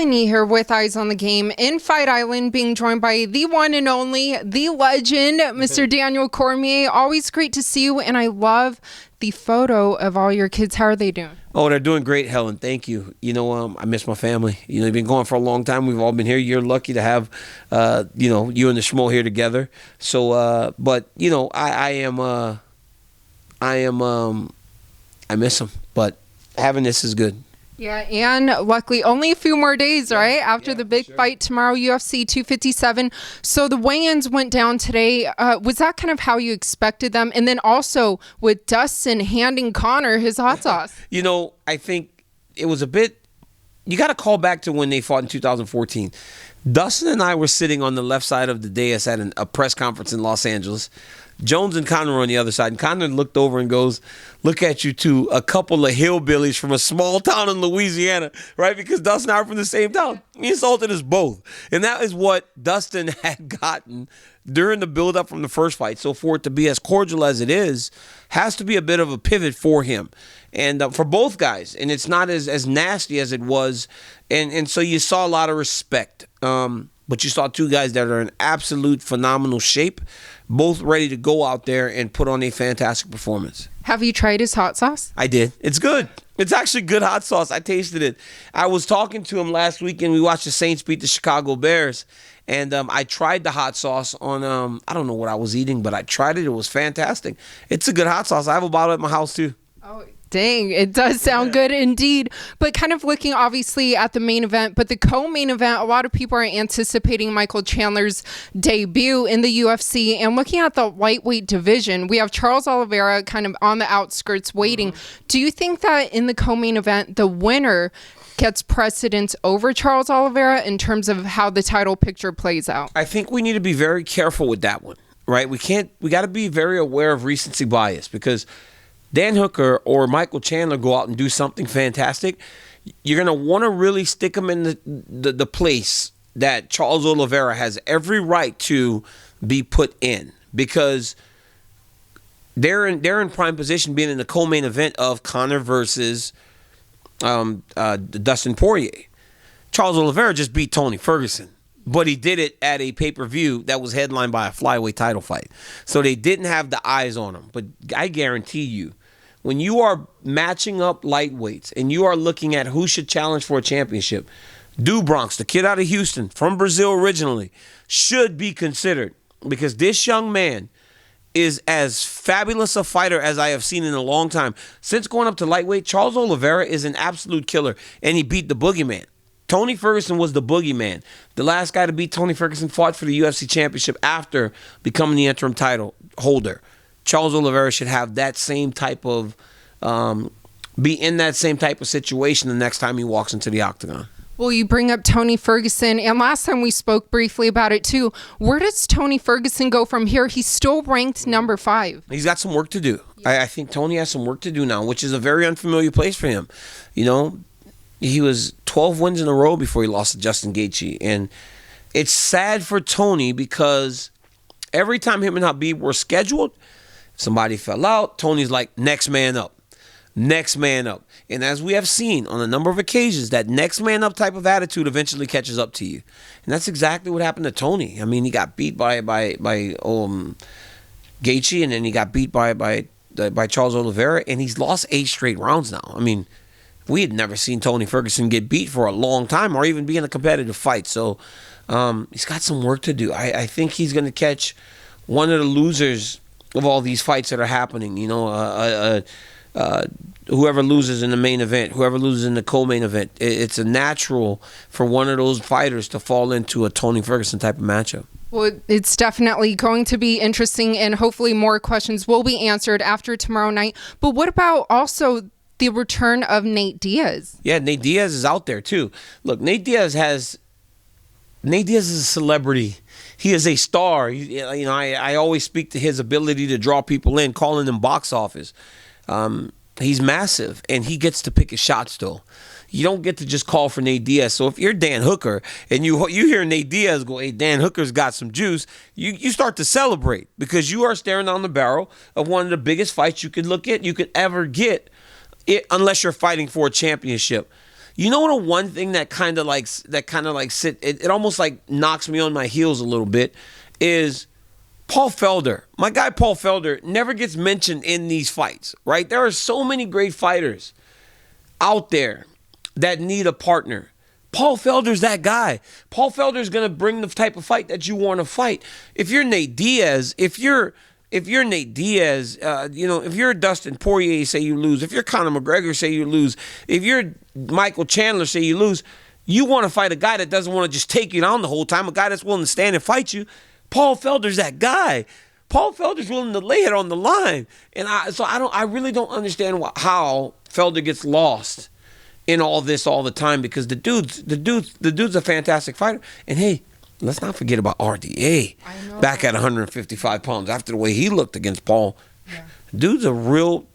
Helen Yee here with Eyes on the Game in Fight Island, being joined by the one and only, the legend, Mr. Daniel Cormier. Always great to see you, and I love the photo of all your kids. How are they doing? Oh, they're doing great, Helen. Thank you. I miss my family. They've been going for a long time. We've all been here. You're lucky to have, you and the Schmo here together. So, I miss them. But having this is good. Yeah, and luckily only a few more days, right? After the big fight tomorrow, UFC 257. So the weigh-ins went down today. Was that kind of how you expected them? And then also with Dustin handing Conor his hot sauce. I think it was a bit, you got to call back to when they fought in 2014. Dustin and I were sitting on the left side of the dais at a press conference in Los Angeles. Jones and Conor were on the other side, and Conor looked over and goes, "Look at you two, a couple of hillbillies from a small town in Louisiana," right? Because Dustin and I are from the same town. He insulted us both. And that is what Dustin had gotten during the build-up from the first fight. So for it to be as cordial as it is, has to be a bit of a pivot for him. And for both guys. And it's not as nasty as it was. And so you saw a lot of respect. But you saw two guys that are in absolute phenomenal shape, both ready to go out there and put on a fantastic performance. Have you tried his hot sauce? I did. It's good. It's actually good hot sauce. I tasted it. I was talking to him last week, and we watched the Saints beat the Chicago Bears. And I tried the hot sauce on, I don't know what I was eating, but I tried it. It was fantastic. It's a good hot sauce. I have a bottle at my house, too. Oh, dang, it does sound good indeed. But kind of looking obviously at the main event, but the co-main event, a lot of people are anticipating Michael Chandler's debut in the UFC. And looking at the lightweight division, we have Charles Oliveira kind of on the outskirts waiting. Do you think that in the co-main event, the winner gets precedence over Charles Oliveira in terms of how the title picture plays out? I think we need to be very careful with that one, right? We got to be very aware of recency bias, because Dan Hooker or Michael Chandler go out and do something fantastic, you're going to want to really stick them in the place that Charles Oliveira has every right to be put in, because they're in prime position being in the co-main event of Conor versus Dustin Poirier. Charles Oliveira just beat Tony Ferguson, but he did it at a pay-per-view that was headlined by a flyweight title fight. So they didn't have the eyes on him. But I guarantee you, when you are matching up lightweights and you are looking at who should challenge for a championship, Do Bronx, the kid out of Houston, from Brazil originally, should be considered, because this young man is as fabulous a fighter as I have seen in a long time. Since going up to lightweight, Charles Oliveira is an absolute killer, and he beat the boogeyman. Tony Ferguson was the boogeyman. The last guy to beat Tony Ferguson fought for the UFC championship after becoming the interim title holder. Charles Oliveira should have that same type of, be in that same type of situation the next time he walks into the octagon. Well, you bring up Tony Ferguson, and last time we spoke briefly about it too. Where does Tony Ferguson go from here? He's still ranked number 5. He's got some work to do. I think Tony has some work to do now, which is a very unfamiliar place for him. He was 12 wins in a row before he lost to Justin Gaethje, and it's sad for Tony because every time him and Khabib were scheduled, somebody fell out. Tony's like, next man up. Next man up. And as we have seen on a number of occasions, that next man up type of attitude eventually catches up to you. And that's exactly what happened to Tony. I mean, he got beat by Gaethje, and then he got beat by Charles Oliveira, and he's lost 8 straight rounds now. I mean, we had never seen Tony Ferguson get beat for a long time or even be in a competitive fight. So he's got some work to do. I think he's going to catch one of the losers of all these fights that are happening. Whoever loses in the main event, whoever loses in the co-main event, it's a natural for one of those fighters to fall into a Tony Ferguson type of matchup. Well, it's definitely going to be interesting, and hopefully more questions will be answered after tomorrow night. But what about also the return of Nate Diaz? Yeah, Nate Diaz is out there too. Look, Nate Diaz is a celebrity. He is a star. I always speak to his ability to draw people in, calling them box office. He's massive, and he gets to pick his shots, though. You don't get to just call for Nate Diaz. So if you're Dan Hooker and you hear Nate Diaz go, hey, Dan Hooker's got some juice, you start to celebrate, because you are staring down the barrel of one of the biggest fights you could ever get, unless you're fighting for a championship. You know what? One thing that kind of like it almost like knocks me on my heels a little bit is Paul Felder. My guy Paul Felder never gets mentioned in these fights, right? There are so many great fighters out there that need a partner. Paul Felder's that guy. Paul Felder's going to bring the type of fight that you want to fight. If you're Nate Diaz, if you're Nate Diaz, if you're Dustin Poirier, say you lose. If you're Conor McGregor, say you lose. If you're Michael Chandler, say you lose. You want to fight a guy that doesn't want to just take you down the whole time, a guy that's willing to stand and fight you. Paul Felder's that guy. Paul Felder's willing to lay it on the line. And I really don't understand how Felder gets lost in all this all the time, because the dude's a fantastic fighter. And hey, let's not forget about RDA back at 155 pounds after the way he looked against Paul. Yeah. Dude's a real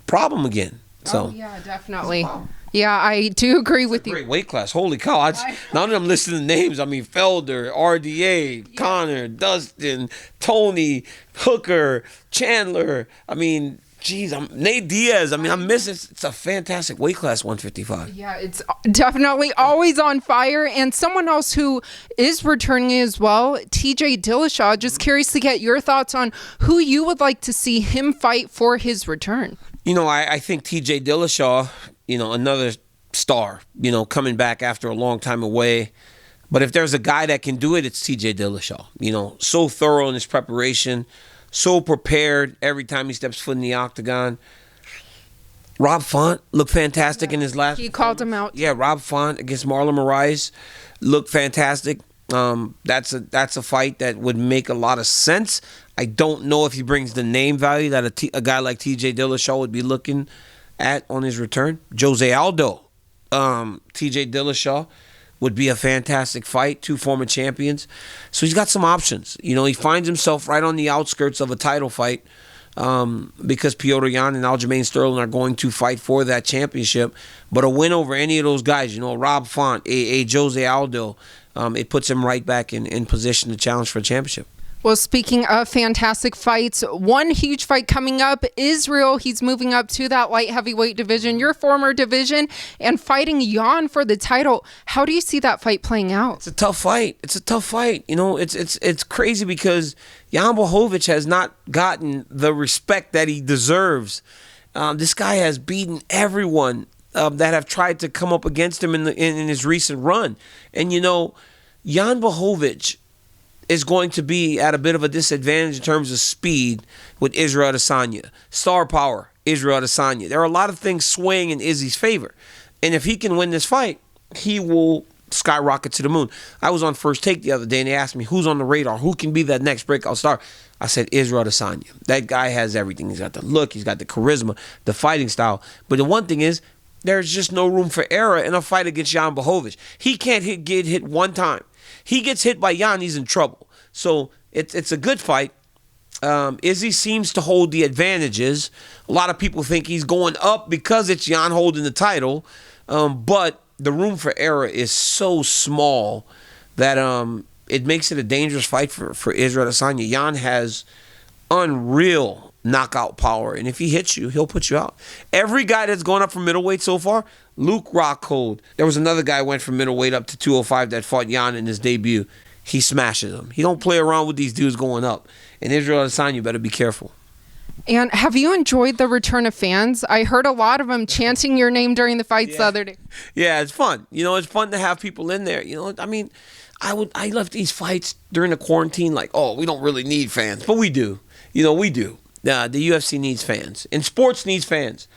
problem again. So yeah, definitely. Yeah, I do agree with you. Great weight class. Holy cow. Now that I'm listening to names, I mean, Felder, RDA, Conor, Dustin, Tony, Hooker, Chandler. I mean, geez, Nate Diaz. I mean, I'm missing. It's a fantastic weight class, 155. Yeah, it's definitely always on fire. And someone else who is returning as well, TJ Dillashaw. Just curious to get your thoughts on who you would like to see him fight for his return. I think TJ Dillashaw, another star, coming back after a long time away. But if there's a guy that can do it, it's TJ Dillashaw. So thorough in his preparation, so prepared every time he steps foot in the octagon. Rob Font looked fantastic in his last. He called him out. Yeah, Rob Font against Marlon Moraes looked fantastic. That's a fight that would make a lot of sense. I don't know if he brings the name value that a guy like TJ Dillashaw would be looking at on his return. Jose Aldo, TJ Dillashaw would be a fantastic fight. 2 former champions. So he's got some options. He finds himself right on the outskirts of a title fight because Petr Yan and Aljamain Sterling are going to fight for that championship. But a win over any of those guys, Rob Font, a Jose Aldo, it puts him right back in position to challenge for a championship. Well, speaking of fantastic fights, one huge fight coming up, Israel. He's moving up to that light heavyweight division, your former division, and fighting Jan for the title. How do you see that fight playing out? It's a tough fight. It's crazy because Jan Blachowicz has not gotten the respect that he deserves. This guy has beaten everyone that have tried to come up against him in his recent run. And Jan Blachowicz is going to be at a bit of a disadvantage in terms of speed with Israel Adesanya. Star power, Israel Adesanya. There are a lot of things swaying in Izzy's favor. And if he can win this fight, he will skyrocket to the moon. I was on First Take the other day, and they asked me, who's on the radar? Who can be that next breakout star? I said, Israel Adesanya. That guy has everything. He's got the look, he's got the charisma, the fighting style. But the one thing is, there's just no room for error in a fight against Jan Blachowicz. He can't get hit one time. He gets hit by Jan, he's in trouble. So it's a good fight. Izzy seems to hold the advantages. A lot of people think he's going up because it's Jan holding the title. But the room for error is so small that it makes it a dangerous fight for Israel Adesanya. Jan has unreal knockout power. And if he hits you, he'll put you out. Every guy that's gone up from middleweight so far, Luke Rockhold. There was another guy who went from middleweight up to 205 that fought Jan in his debut. He smashes him. He don't play around with these dudes going up. And Israel Adesanya better be careful. And have you enjoyed the return of fans? I heard a lot of them chanting your name during the fights the other day. Yeah, it's fun. It's fun to have people in there. I left these fights during the quarantine like, we don't really need fans. But we do. We do. The UFC needs fans. And sports needs fans.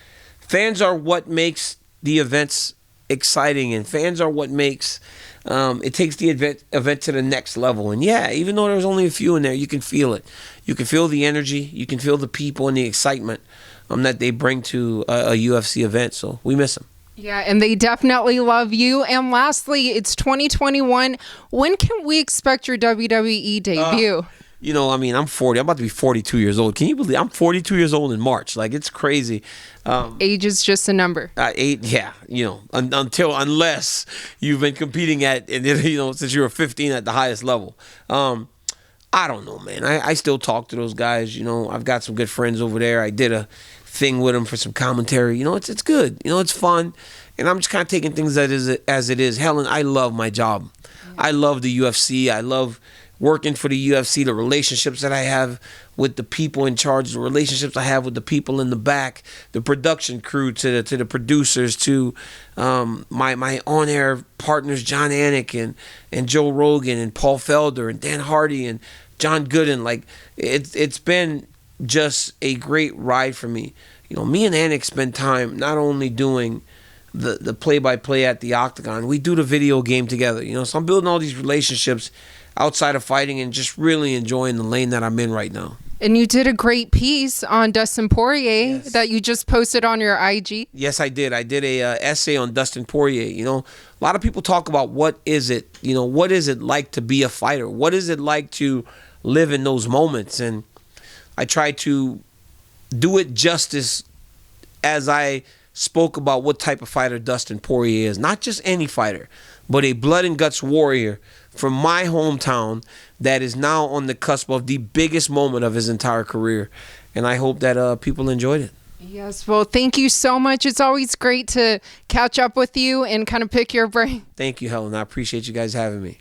Fans are what makes the events exciting, and fans are what makes it takes the event to the next level. And yeah, even though there's only a few in there, you can feel it. You can feel the energy. You can feel the people and the excitement that they bring to a UFC event. So we miss them. Yeah, and they definitely love you. And lastly, it's 2021. When can we expect your WWE debut? I'm 40. I'm about to be 42 years old. Can you believe I'm 42 years old in March? Like, it's crazy. Age is just a number. Unless you've been competing since you were 15 at the highest level. I don't know, man. I still talk to those guys. I've got some good friends over there. I did a thing with him for some commentary. You know, it's good. You know, it's fun. And I'm just kind of taking things as it is. Helen, I love my job. I love the UFC. I love working for the UFC, the relationships that I have with the people in charge, the relationships I have with the people in the back, the production crew, to the producers, to my on-air partners, John Anik and Joe Rogan and Paul Felder and Dan Hardy and John Gooden. Like, it's been just a great ride for me. You know, me and Anik spend time not only doing the play-by-play at the Octagon, we do the video game together. You know, so I'm building all these relationships outside of fighting and just really enjoying the lane that I'm in right now. And you did a great piece on Dustin Poirier that you just posted on your IG. Yes, I did. I did a essay on Dustin Poirier. You know, a lot of people talk about what is it like to be a fighter? What is it like to live in those moments? And I try to do it justice as I spoke about what type of fighter Dustin Poirier is. Not just any fighter, but a blood and guts warrior from my hometown that is now on the cusp of the biggest moment of his entire career. And I hope that people enjoyed it. Yes, well, thank you so much. It's always great to catch up with you and kind of pick your brain. Thank you, Helen. I appreciate you guys having me.